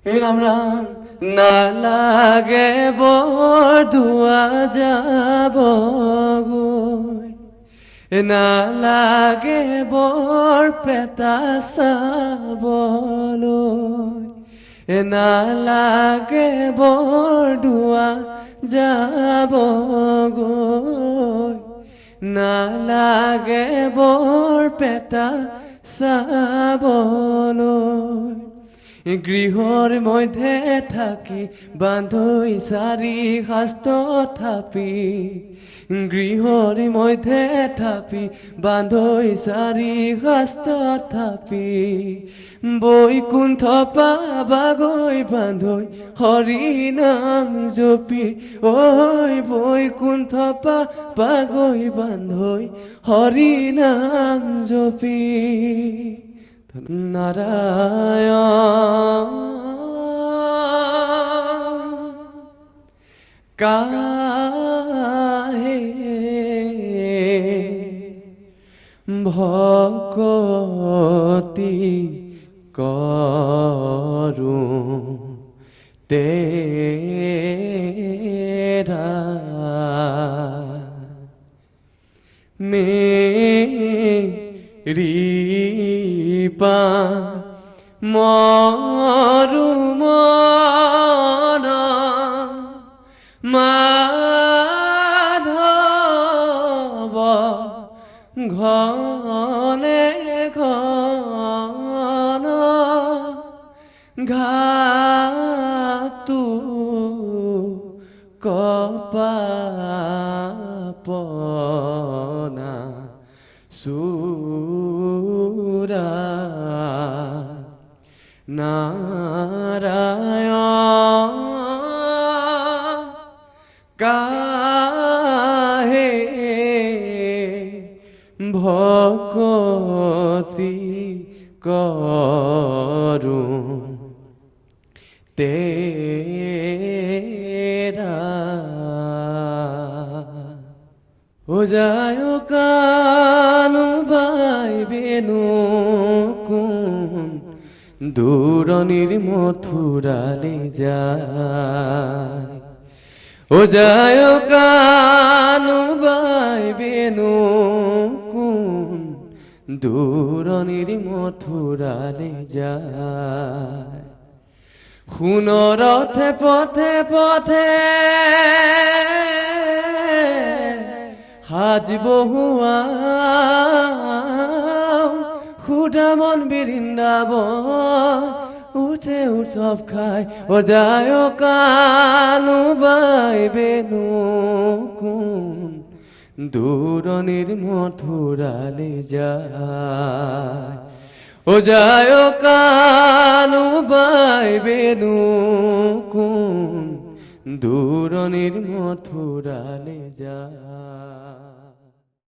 রাম রাম না লাগে বড়ুয়া যাব গো না লাগে বর পেতাসা বলই না লাগে বড়ুয়া যাব গো না লাগে বর পেতাসা বলই গৃহর মধ্যে থাকি বান্ধই সারি হাস্ত থাপি গৃহর মধ্যে থাপি বান্ধই সারি হাস্ত থাপি বৈকুণ্ঠ পাবাগৈ বান্ধই হরি নাম জপি ওই বৈকুণ্ঠ পাবাগৈ বান্ধই হরি নাম জপি নারায়ণ কাহে ভকতি করু তেরা রিপা মরু মন মাধব ঘনে ঘন ঘাতু কপাপনা সুরা নারায়ণ কাহে ভকতি করু তেরা ও যায় কানু বাই বেনু কোন দূরনির মথুরালে যায় ও যায় কানু বাই বেনু কোন দূরনির মথুরালে যায় হুনরথে পথে পথে হাজ বহুয়া খুদামন বৃন্দাবন উঠে উৎসব খায় ও যায় কানু বাই বেনু কোন দূরনির মথুরালে যায় ও যায় কানু বাই বেনু কোন দূরনির মথুরালে যায়।